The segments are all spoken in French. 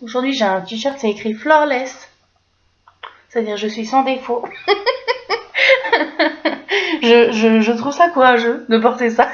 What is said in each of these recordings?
Aujourd'hui, j'ai un t-shirt, c'est écrit flawless. C'est-à-dire, je suis sans défaut. je trouve ça courageux de porter ça.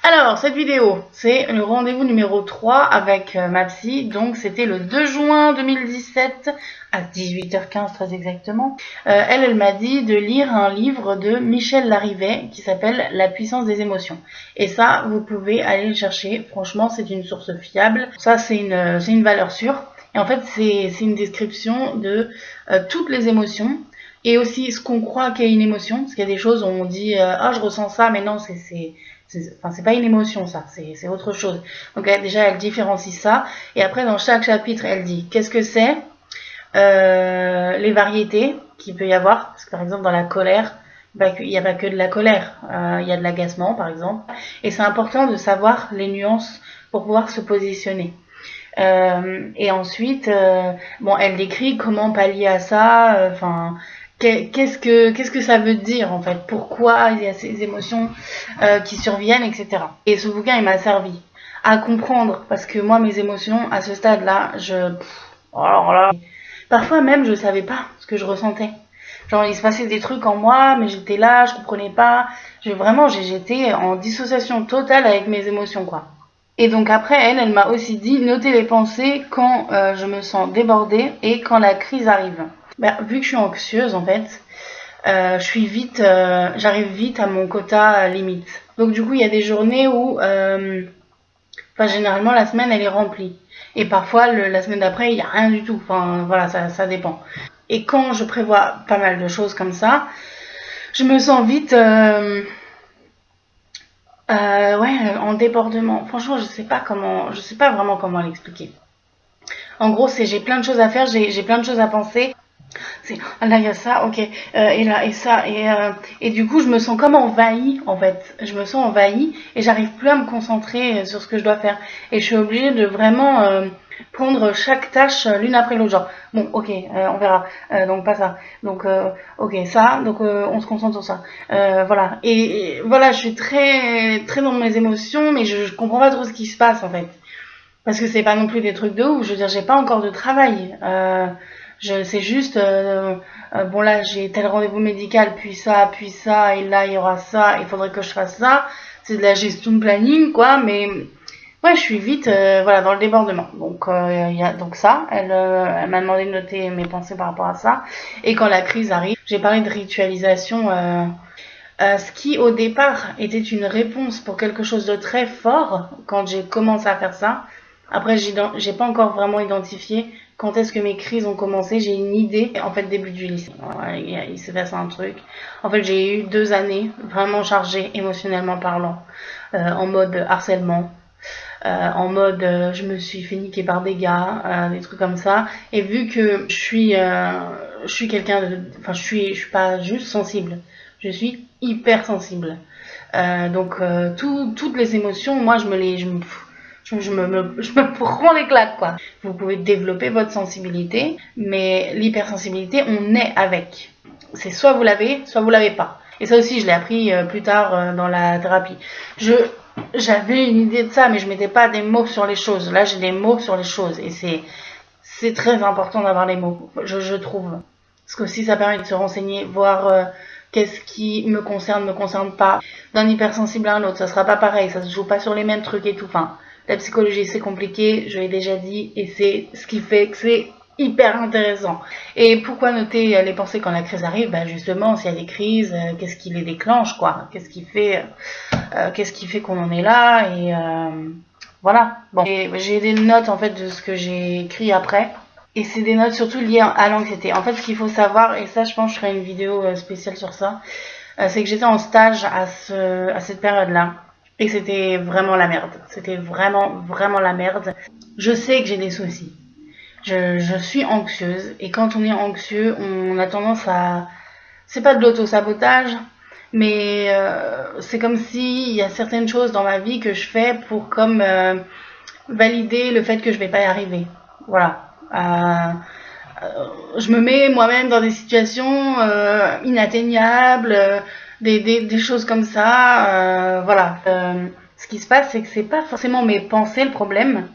Alors, cette vidéo, c'est le rendez-vous numéro 3 avec ma psy. Donc, c'était le 2 juin 2017 à 18h15 très exactement. Elle m'a dit de lire un livre de Michel Larrivet qui s'appelle La puissance des émotions. Et ça, vous pouvez aller le chercher. Franchement, c'est une source fiable. Ça, c'est une valeur sûre. Et en fait, c'est une description de toutes les émotions. Et aussi ce qu'on croit qu'est une émotion. Parce qu'il y a des choses où on dit ah, je ressens ça, mais non, c'est pas une émotion, ça, c'est autre chose. Donc déjà, elle différencie ça. Et après, dans chaque chapitre, elle dit qu'est-ce que c'est, les variétés qu'il peut y avoir. Parce que par exemple, dans la colère, il n'y a pas que de la colère. Il y a de l'agacement, par exemple. Et c'est important de savoir les nuances pour pouvoir se positionner. Et ensuite, bon, elle décrit comment pallier à ça, qu'est-ce que ça veut dire en fait, pourquoi il y a ces émotions qui surviennent, etc. Et ce bouquin, il m'a servi à comprendre, parce que moi, mes émotions, à ce stade-là, alors là, parfois même, je savais pas ce que je ressentais. Genre, il se passait des trucs en moi, mais j'étais là, je comprenais pas. J'étais en dissociation totale avec mes émotions, quoi. Et donc après, elle m'a aussi dit noter les pensées quand je me sens débordée et quand la crise arrive. Vu que je suis anxieuse en fait, j'arrive vite à mon quota limite. Donc du coup, il y a des journées où, généralement la semaine elle est remplie. Et parfois la semaine d'après, il n'y a rien du tout. Enfin voilà, ça dépend. Et quand je prévois pas mal de choses comme ça, je me sens vite en débordement. Franchement, je sais pas vraiment comment l'expliquer. En gros, j'ai plein de choses à faire, j'ai plein de choses à penser. C'est ah là il y a ça, ok, et là et ça et du coup je me sens comme envahie en fait. Je me sens envahie et j'arrive plus à me concentrer sur ce que je dois faire. Et je suis obligée de vraiment prendre chaque tâche l'une après l'autre. Genre bon ok, on verra. Donc pas ça. Donc ok ça. Donc on se concentre sur ça. Voilà. Et voilà, je suis très très dans mes émotions, mais je comprends pas trop ce qui se passe en fait. Parce que c'est pas non plus des trucs de ouf. Je veux dire, j'ai pas encore de travail. C'est juste, bon là, j'ai tel rendez-vous médical, puis ça, et là, il y aura ça, il faudrait que je fasse ça. C'est de la gestion de planning, quoi. Mais ouais, je suis vite, voilà, dans le débordement. Donc, il y a donc ça. Elle m'a demandé de noter mes pensées par rapport à ça. Et quand la crise arrive, j'ai parlé de ritualisation. Ce qui au départ était une réponse pour quelque chose de très fort quand j'ai commencé à faire ça. Après, j'ai pas encore vraiment identifié quand est-ce que mes crises ont commencé. J'ai une idée, en fait, début du lycée. Ouais, il s'est passé un truc. En fait, j'ai eu 2 années vraiment chargées émotionnellement parlant, en mode harcèlement, en mode je me suis fait niquer par des gars, des trucs comme ça. Et vu que je suis quelqu'un de, je suis pas juste sensible, je suis hyper sensible. Donc toutes les émotions, moi je me prends les claques quoi. Vous pouvez développer votre sensibilité, mais l'hypersensibilité, on naît avec. C'est soit vous l'avez, soit vous l'avez pas. Et ça aussi, je l'ai appris plus tard dans la thérapie. J'avais une idée de ça, mais je mettais pas des mots sur les choses. Là, j'ai des mots sur les choses, et c'est très important d'avoir les mots, je trouve. Parce que aussi, ça permet de se renseigner, voir qu'est-ce qui me concerne pas. D'un hypersensible à un autre, ça sera pas pareil, ça se joue pas sur les mêmes trucs et tout. Enfin, la psychologie, c'est compliqué, je l'ai déjà dit, et c'est ce qui fait que c'est hyper intéressant. Et pourquoi noter les pensées quand la crise arrive? Justement, s'il y a des crises, qu'est-ce qui les déclenche, quoi? Qu'est-ce qui fait qu'on en est là? Et voilà. Bon, j'ai des notes en fait de ce que j'ai écrit après. Et c'est des notes surtout liées à l'anxiété. En fait, ce qu'il faut savoir, et ça, je pense que je ferai une vidéo spéciale sur ça, c'est que j'étais en stage à cette période-là. Et c'était vraiment la merde. C'était vraiment, vraiment la merde. Je sais que j'ai des soucis. Je suis anxieuse. Et quand on est anxieux, on a tendance à... C'est pas de l'auto-sabotage, mais c'est comme si il y a certaines choses dans ma vie que je fais pour comme valider le fait que je vais pas y arriver. Voilà. Je me mets moi-même dans des situations inatteignables, des choses comme ça. Voilà. Ce qui se passe, c'est que c'est pas forcément mes pensées le problème.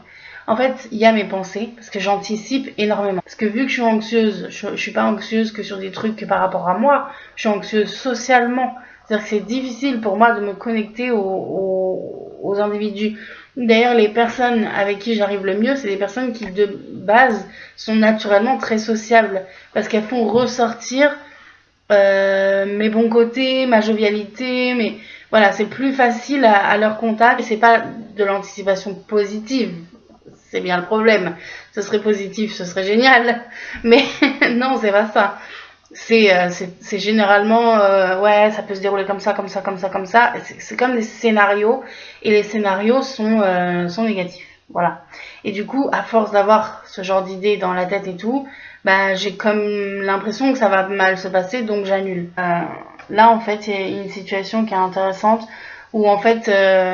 En fait, il y a mes pensées, parce que j'anticipe énormément. Parce que vu que je suis anxieuse, je suis pas anxieuse que sur des trucs que par rapport à moi, je suis anxieuse socialement. C'est-à-dire que c'est difficile pour moi de me connecter aux individus. D'ailleurs, les personnes avec qui j'arrive le mieux, c'est des personnes qui, de base, sont naturellement très sociables. Parce qu'elles font ressortir mes bons côtés, ma jovialité, mais voilà, c'est plus facile à leur contact. Et c'est pas de l'anticipation positive. C'est bien le problème. Ce serait positif, ce serait génial. Mais non, c'est pas ça. C'est généralement, ouais, ça peut se dérouler comme ça, comme ça, comme ça, comme ça. C'est comme des scénarios. Et les scénarios sont négatifs. Voilà. Et du coup, à force d'avoir ce genre d'idées dans la tête et tout, bah, j'ai comme l'impression que ça va mal se passer, donc j'annule. Là, en fait, il y a une situation qui est intéressante où en fait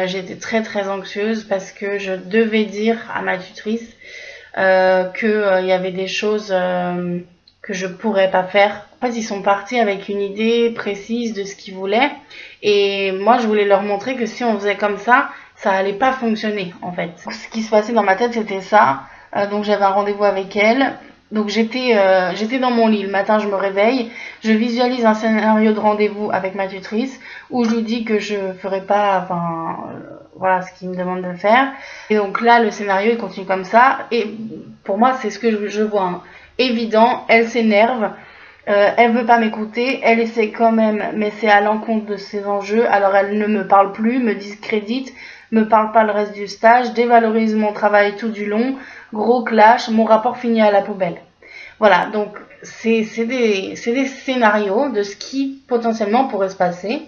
j'étais très très anxieuse parce que je devais dire à ma tutrice que il y avait des choses que je pourrais pas faire. En fait, ils sont partis avec une idée précise de ce qu'ils voulaient et moi je voulais leur montrer que si on faisait comme ça allait pas fonctionner en fait. Ce qui se passait dans ma tête c'était ça. Donc j'avais un rendez-vous avec elle. Donc j'étais dans mon lit, le matin je me réveille, je visualise un scénario de rendez-vous avec ma tutrice où je lui dis que je ferai pas, enfin voilà ce qu'il me demande de faire. Et donc là le scénario il continue comme ça et pour moi c'est ce que je vois. Hein. Évident, elle s'énerve, elle veut pas m'écouter, elle essaie quand même, mais c'est à l'encontre de ses enjeux. Alors elle ne me parle plus, me discrédite, me parle pas le reste du stage, dévalorise mon travail tout du long. Gros clash, mon rapport finit à la poubelle. Voilà, donc c'est des scénarios de ce qui potentiellement pourrait se passer.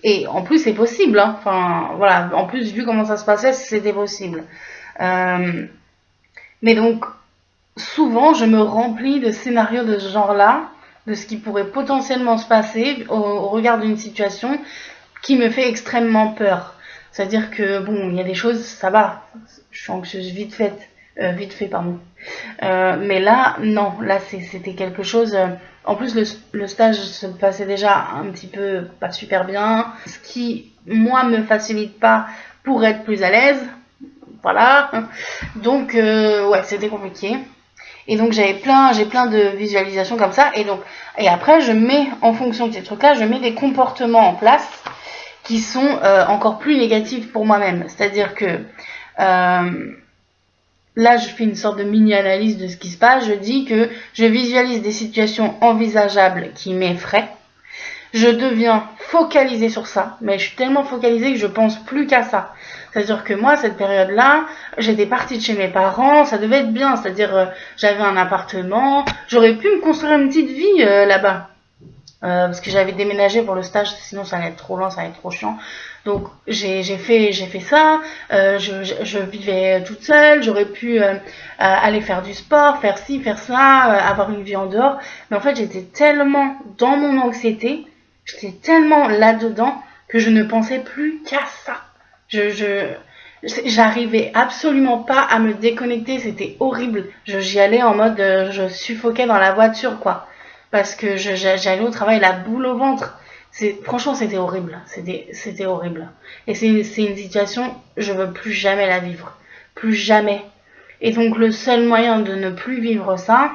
Et en plus, c'est possible. Hein. Enfin, voilà, en plus, vu comment ça se passait, c'était possible. Mais donc, souvent, je me remplis de scénarios de ce genre-là, de ce qui pourrait potentiellement se passer au regard d'une situation qui me fait extrêmement peur. C'est-à-dire que, bon, il y a des choses, ça va, je suis anxieuse vite fait, pardon. Mais là, non, là c'était quelque chose. En plus, le stage se passait déjà un petit peu pas super bien, ce qui, moi, me facilite pas pour être plus à l'aise. Voilà. Donc, ouais, c'était compliqué. Et donc, j'ai plein de visualisations comme ça. Et après, je mets, en fonction de ces trucs-là, je mets des comportements en place qui sont encore plus négatifs pour moi-même. C'est-à-dire que là, je fais une sorte de mini-analyse de ce qui se passe. Je dis que je visualise des situations envisageables qui m'effraient. Je deviens focalisée sur ça, mais je suis tellement focalisée que je pense plus qu'à ça. C'est-à-dire que moi, cette période-là, j'étais partie de chez mes parents, ça devait être bien. C'est-à-dire, j'avais un appartement, j'aurais pu me construire une petite vie là-bas. Parce que j'avais déménagé pour le stage, sinon ça allait être trop loin, ça allait être trop chiant. Donc j'ai fait ça, je vivais toute seule, j'aurais pu aller faire du sport, faire ci, faire ça, avoir une vie en dehors. Mais en fait j'étais tellement dans mon anxiété, j'étais tellement là-dedans que je ne pensais plus qu'à ça. J'arrivais absolument pas à me déconnecter, c'était horrible. J'y allais en mode, je suffoquais dans la voiture quoi. Parce que j'allais au travail la boule au ventre. Franchement, c'était horrible. C'était horrible. Et c'est une situation, je veux plus jamais la vivre. Plus jamais. Et donc, le seul moyen de ne plus vivre ça,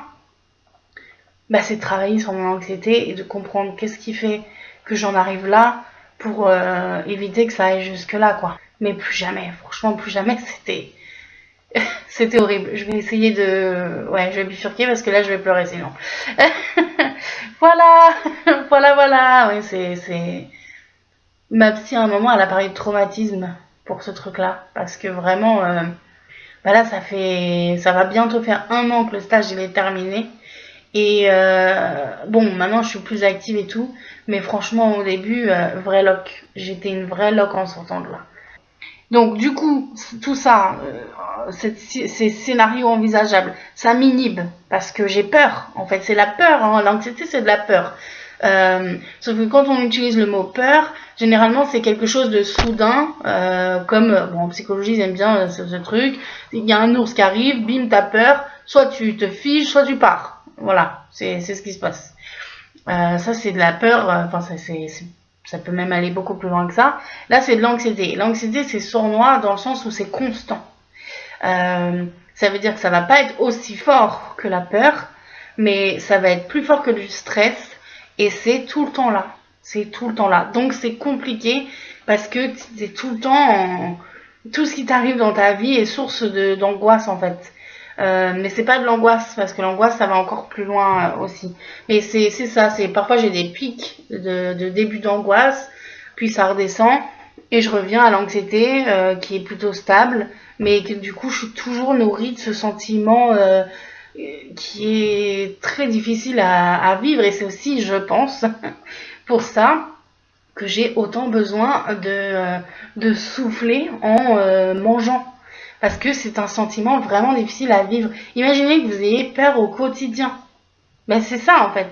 bah, c'est de travailler sur mon anxiété et de comprendre qu'est-ce qui fait que j'en arrive là pour éviter que ça aille jusque-là, quoi. Mais plus jamais. Franchement, plus jamais, c'était horrible. Je vais essayer de... Ouais, je vais bifurquer parce que là, je vais pleurer sinon. Voilà, voilà. Oui, c'est... Ma psy, à un moment, elle a parlé de traumatisme pour ce truc-là. Parce que vraiment, bah là, ça va bientôt faire 1 an que le stage, il est terminé. Et bon, maintenant, je suis plus active et tout. Mais franchement, au début, vrai loc. J'étais une vraie loc en sortant de là. Donc du coup, tout ça, ces scénarios envisageables, ça m'inhibe parce que j'ai peur. En fait, c'est la peur, hein. L'anxiété, c'est de la peur. Sauf que quand on utilise le mot peur, généralement c'est quelque chose de soudain, comme bon, en psychologie ils aiment bien ce truc. Il y a un ours qui arrive, bim, t'as peur, soit tu te figes, soit tu pars. Voilà, c'est ce qui se passe. Ça c'est de la peur, enfin ça peut même aller beaucoup plus loin que ça. Là c'est de l'anxiété. L'anxiété c'est sournois dans le sens où c'est constant. Ça veut dire que ça va pas être aussi fort que la peur, mais ça va être plus fort que du stress. Et c'est tout le temps là. C'est tout le temps là. Donc c'est compliqué parce que c'est tout le temps tout ce qui t'arrive dans ta vie est source d'angoisse en fait. Mais c'est pas de l'angoisse parce que l'angoisse ça va encore plus loin aussi. Mais c'est ça. C'est parfois j'ai des pics de début d'angoisse, puis ça redescend et je reviens à l'anxiété qui est plutôt stable, mais que du coup je suis toujours nourrie de ce sentiment. Qui est très difficile à vivre et c'est aussi, je pense, pour ça que j'ai autant besoin de souffler en mangeant. Parce que c'est un sentiment vraiment difficile à vivre. Imaginez que vous ayez peur au quotidien. Ben c'est ça en fait.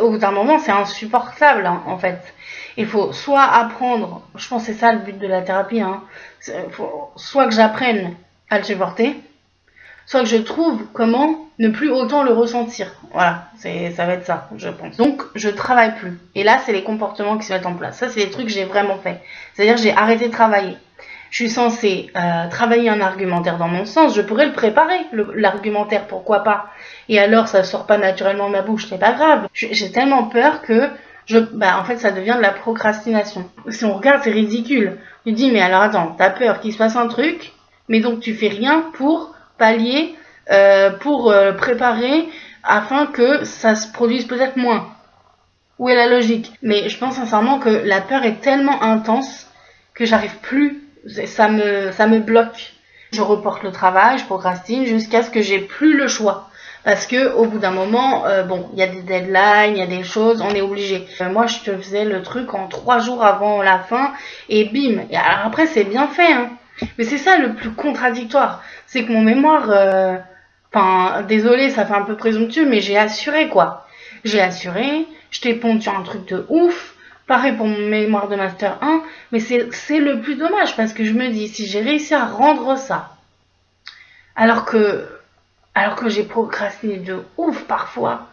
Au bout d'un moment, c'est insupportable hein, en fait. Il faut soit apprendre, je pense que c'est ça le but de la thérapie, hein, soit que j'apprenne à le supporter, soit que je trouve comment ne plus autant le ressentir. Voilà, ça va être ça, je pense. Donc, je travaille plus. Et là, c'est les comportements qui se mettent en place. Ça, c'est les trucs que j'ai vraiment fait. C'est-à-dire, j'ai arrêté de travailler. Je suis censée travailler un argumentaire dans mon sens. Je pourrais le préparer, l'argumentaire, pourquoi pas. Et alors, ça sort pas naturellement de ma bouche, c'est pas grave. J'ai tellement peur que en fait, ça devient de la procrastination. Si on regarde, c'est ridicule. Tu te dis, mais alors attends, t'as peur qu'il se passe un truc, mais donc tu fais rien pour pallier, pour préparer afin que ça se produise peut-être moins. Où est la logique? Mais je pense sincèrement que la peur est tellement intense que j'arrive plus, ça me bloque. Je reporte le travail, je procrastine jusqu'à ce que j'ai plus le choix. Parce que au bout d'un moment, il y a des deadlines, il y a des choses, on est obligé. Moi, je te faisais le truc en 3 jours avant la fin et bim. Et alors après, c'est bien fait, hein. Mais c'est ça le plus contradictoire, c'est que mon mémoire, désolé, ça fait un peu présomptueux, mais j'ai assuré quoi. J'ai assuré, je t'ai pondu sur un truc de ouf, pareil pour mon mémoire de Master 1, mais c'est le plus dommage parce que je me dis, si j'ai réussi à rendre ça, alors que j'ai procrastiné de ouf parfois,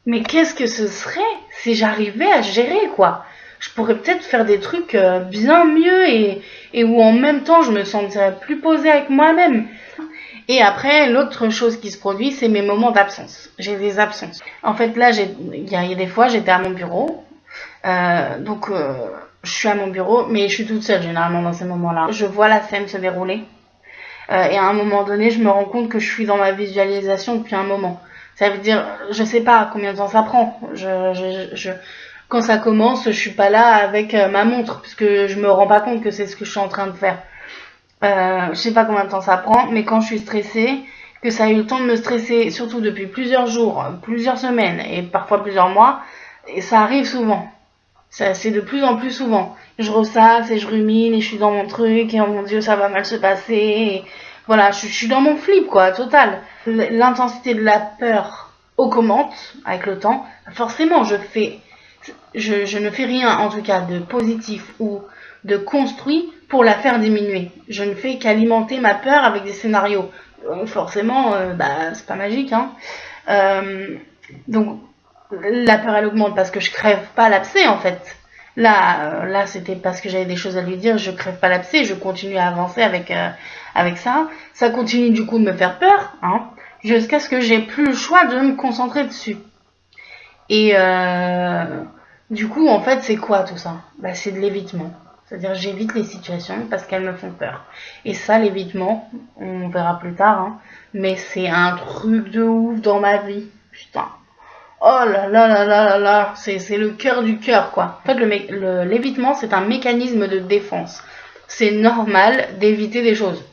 mais qu'est-ce que ce serait si j'arrivais à gérer quoi? Je pourrais peut-être faire des trucs bien mieux et où en même temps je me sentirais plus posée avec moi-même. Et après, l'autre chose qui se produit, c'est mes moments d'absence. J'ai des absences. En fait, là, il y a des fois, j'étais à mon bureau. Je suis à mon bureau, mais je suis toute seule généralement dans ces moments-là. Je vois la scène se dérouler. Et à un moment donné, je me rends compte que je suis dans ma visualisation depuis un moment. Ça veut dire, je sais pas combien de temps ça prend. Quand ça commence, je suis pas là avec ma montre, puisque je me rends pas compte que c'est ce que je suis en train de faire. Je sais pas combien de temps ça prend, mais quand je suis stressée, que ça a eu le temps de me stresser, surtout depuis plusieurs jours, plusieurs semaines et parfois plusieurs mois, et ça arrive souvent. C'est de plus en plus souvent. Je ressasse et je rumine et je suis dans mon truc et oh mon dieu ça va mal se passer. Et voilà, je suis dans mon flip quoi, total. L'intensité de la peur augmente avec le temps. Forcément, je ne fais rien en tout cas de positif ou de construit pour la faire diminuer. Je ne fais qu'alimenter ma peur avec des scénarios. Forcément, c'est pas magique, hein. Donc la peur elle augmente parce que je crève pas l'abcès en fait. Là c'était parce que j'avais des choses à lui dire, je crève pas l'abcès, je continue à avancer avec ça. Ça continue du coup de me faire peur, hein, jusqu'à ce que j'ai plus le choix de me concentrer dessus. Et du coup en fait c'est quoi tout ça? C'est de l'évitement. C'est-à-dire j'évite les situations parce qu'elles me font peur. Et ça, l'évitement, on verra plus tard, hein, mais c'est un truc de ouf dans ma vie. Putain. Oh là là là là là là, c'est le cœur du cœur, quoi. En fait, l'évitement, c'est un mécanisme de défense. C'est normal d'éviter des choses.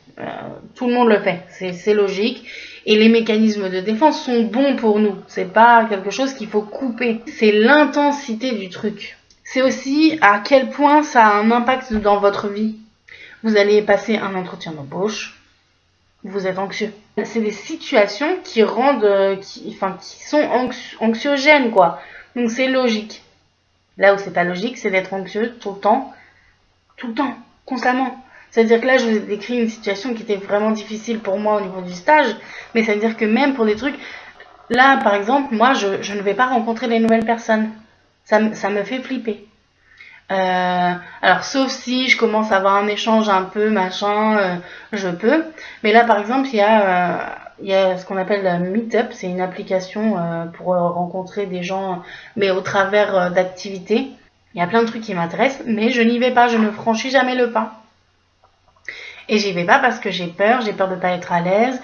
Tout le monde le fait, c'est logique. Et les mécanismes de défense sont bons pour nous. C'est pas quelque chose qu'il faut couper. C'est l'intensité du truc. C'est aussi à quel point ça a un impact dans votre vie. vous allez passer un entretien d'embauche, vous êtes anxieux. C'est des situations qui rendent, qui sont anxiogènes, quoi. Donc c'est logique. Là où c'est pas logique, c'est d'être anxieux tout le temps, constamment. C'est-à-dire que là, je vous ai décrit une situation qui était vraiment difficile pour moi au niveau du stage, mais ça veut dire que même pour des trucs, là, par exemple, moi, je ne vais pas rencontrer des nouvelles personnes. Ça me fait flipper. Alors, sauf si je commence à avoir un échange un peu, machin, je peux. Mais là, par exemple, il y a ce qu'on appelle Meetup. C'est une application pour rencontrer des gens, mais au travers d'activités. Il y a plein de trucs qui m'intéressent, mais je n'y vais pas. Je ne franchis jamais le pas. Et j'y vais pas parce que j'ai peur de pas être à l'aise,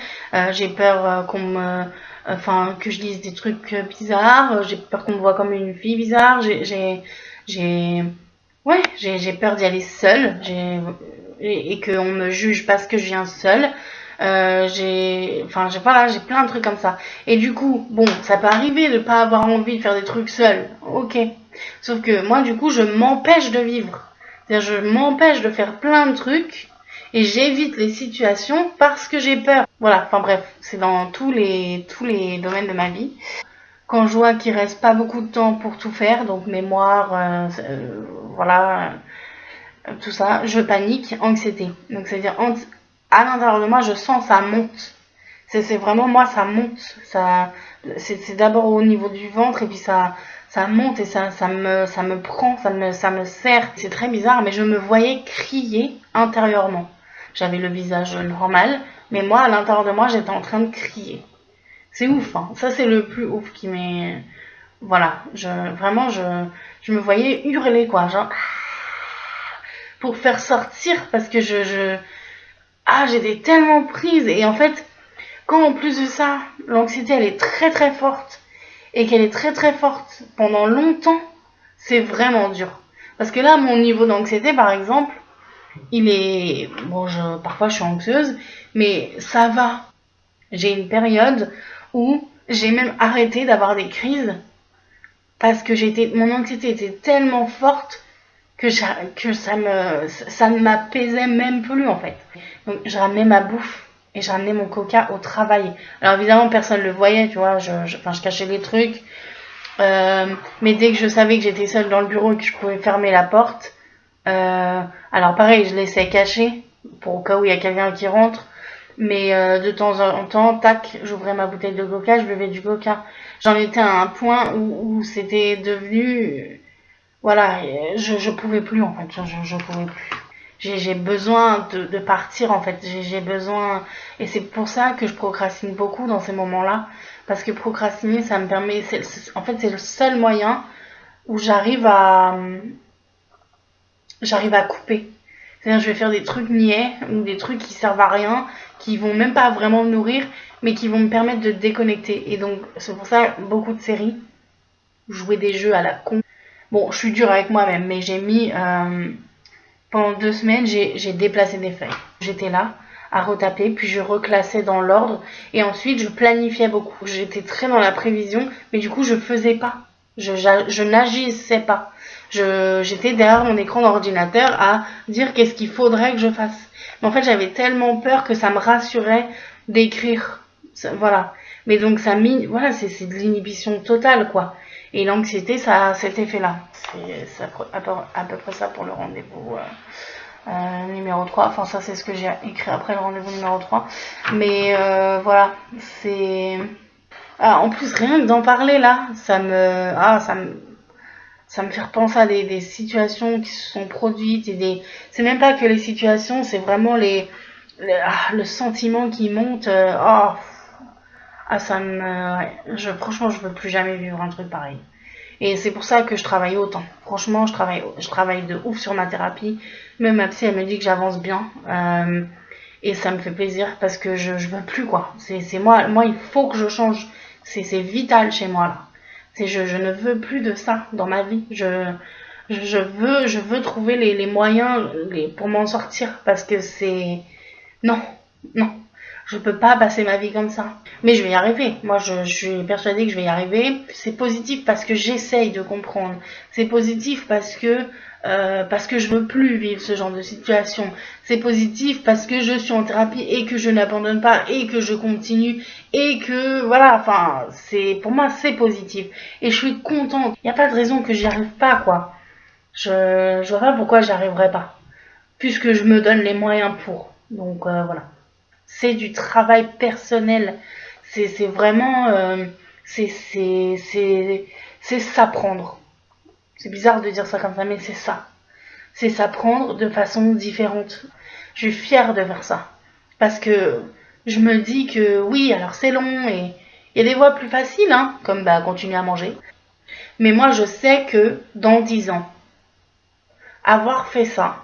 j'ai peur que je dise des trucs bizarres, j'ai peur qu'on me voit comme une fille bizarre, j'ai peur d'y aller seule, et qu'on me juge parce que je viens seule. J'ai plein de trucs comme ça. Et du coup, bon, ça peut arriver de pas avoir envie de faire des trucs seule, ok. Sauf que moi, du coup, je m'empêche de vivre. C'est-à-dire, je m'empêche de faire plein de trucs et j'évite les situations parce que j'ai peur. Voilà, enfin bref, c'est dans tous les domaines de ma vie. Quand je vois qu'il reste pas beaucoup de temps pour tout faire, donc mémoire, tout ça, je panique, anxiété. Donc c'est-à-dire à l'intérieur de moi, je sens ça monte. C'est vraiment moi, ça monte. C'est d'abord au niveau du ventre et puis ça monte et ça me prend, ça me serre. C'est très bizarre, mais je me voyais crier intérieurement. J'avais le visage normal, mais moi, à l'intérieur de moi, j'étais en train de crier. C'est ouf, hein. Ça, c'est le plus ouf qui m'est... Voilà, je me voyais hurler, quoi, genre... Pour faire sortir, parce que j'étais tellement prise. Et en fait, quand en plus de ça, l'anxiété, elle est très très forte, et qu'elle est très très forte pendant longtemps, c'est vraiment dur. Parce que là, mon niveau d'anxiété, par exemple, il est... Bon, parfois je suis anxieuse, mais ça va. J'ai une période où j'ai même arrêté d'avoir des crises parce que mon anxiété était tellement forte que ça ne m'apaisait même plus, en fait. Donc, je ramenais ma bouffe et je ramenais mon coca au travail. Alors, évidemment, personne ne le voyait, tu vois, je cachais les trucs. Mais dès que je savais que j'étais seule dans le bureau et que je pouvais fermer la porte, alors pareil, je laissais cacher pour au cas où il y a quelqu'un qui rentre, mais de temps en temps, tac, j'ouvrais ma bouteille de coca, je buvais du coca. J'en étais à un point où c'était devenu, voilà, je pouvais plus, en fait, je pouvais plus. J'ai besoin de partir, en fait, j'ai besoin, et c'est pour ça que je procrastine beaucoup dans ces moments-là, parce que procrastiner, ça me permet, en fait, c'est le seul moyen où j'arrive à couper. C'est-à-dire, je vais faire des trucs niais ou des trucs qui servent à rien, qui vont même pas vraiment me nourrir, mais qui vont me permettre de déconnecter. Et donc, c'est pour ça, beaucoup de séries, jouer des jeux à la con. Bon, je suis dure avec moi-même, mais j'ai mis, pendant 2 semaines, j'ai déplacé des feuilles. J'étais là, à retaper, puis je reclassais dans l'ordre, et ensuite, je planifiais beaucoup. J'étais très dans la prévision, mais du coup, je faisais pas. Je n'agissais pas. J'étais derrière mon écran d'ordinateur à dire qu'est-ce qu'il faudrait que je fasse. Mais en fait, j'avais tellement peur que ça me rassurait d'écrire. Voilà. Mais donc, voilà, c'est de l'inhibition totale, quoi. Et l'anxiété, ça a cet effet-là. C'est à peu près ça pour le rendez-vous numéro 3. Enfin, ça, c'est ce que j'ai écrit après le rendez-vous numéro 3. Mais voilà, c'est... Ah, en plus, rien que d'en parler, là, ça me fait repenser à des situations qui se sont produites. C'est même pas que les situations, c'est vraiment le sentiment qui monte. Franchement, je veux plus jamais vivre un truc pareil. Et c'est pour ça que je travaille autant. Franchement, je travaille de ouf sur ma thérapie. Même ma psy, elle me dit que j'avance bien. Et ça me fait plaisir parce que je veux plus, quoi. C'est moi, il faut que je change. C'est vital chez moi, là. Je ne veux plus de ça dans ma vie. Je veux trouver les moyens pour m'en sortir parce que c'est... Non. Je peux pas passer ma vie comme ça. Mais je vais y arriver. Moi, je suis persuadée que je vais y arriver. C'est positif parce que j'essaye de comprendre. C'est positif parce que je veux plus vivre ce genre de situation. C'est positif parce que je suis en thérapie et que je n'abandonne pas et que je continue et que voilà. Enfin, pour moi c'est positif et je suis contente. Il n'y a pas de raison que j'y arrive pas quoi. Je vois pas pourquoi j'y arriverai pas puisque je me donne les moyens pour. Donc voilà. C'est du travail personnel. C'est vraiment c'est s'apprendre. C'est bizarre de dire ça comme ça, mais c'est ça. C'est s'apprendre de façon différente. Je suis fière de faire ça. Parce que je me dis que oui, alors c'est long et il y a des voies plus faciles, hein, comme bah, continuer à manger. Mais moi, je sais que dans 10 ans, avoir fait ça,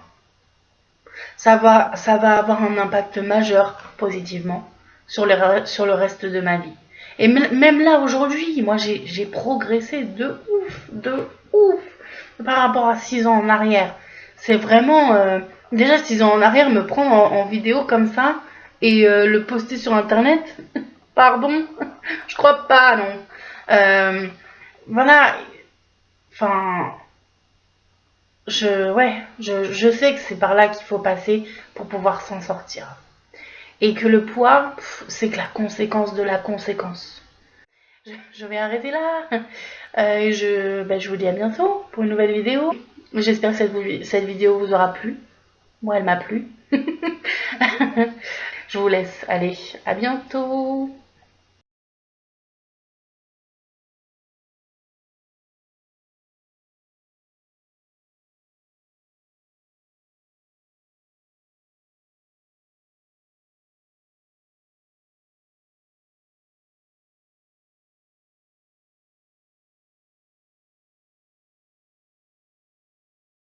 ça va avoir un impact majeur positivement sur le reste de ma vie. Et même là, aujourd'hui, moi, j'ai progressé de ouf, par rapport à 6 ans en arrière. C'est vraiment, déjà 6 ans en arrière, me prendre en vidéo comme ça et le poster sur Internet, pardon, je crois pas, non. Voilà, enfin, je sais que c'est par là qu'il faut passer pour pouvoir s'en sortir. Et que le poids, c'est que la conséquence de la conséquence. Je vais arrêter là. Je vous dis à bientôt pour une nouvelle vidéo. J'espère que cette vidéo vous aura plu. Moi, elle m'a plu. Je vous laisse. Allez, à bientôt.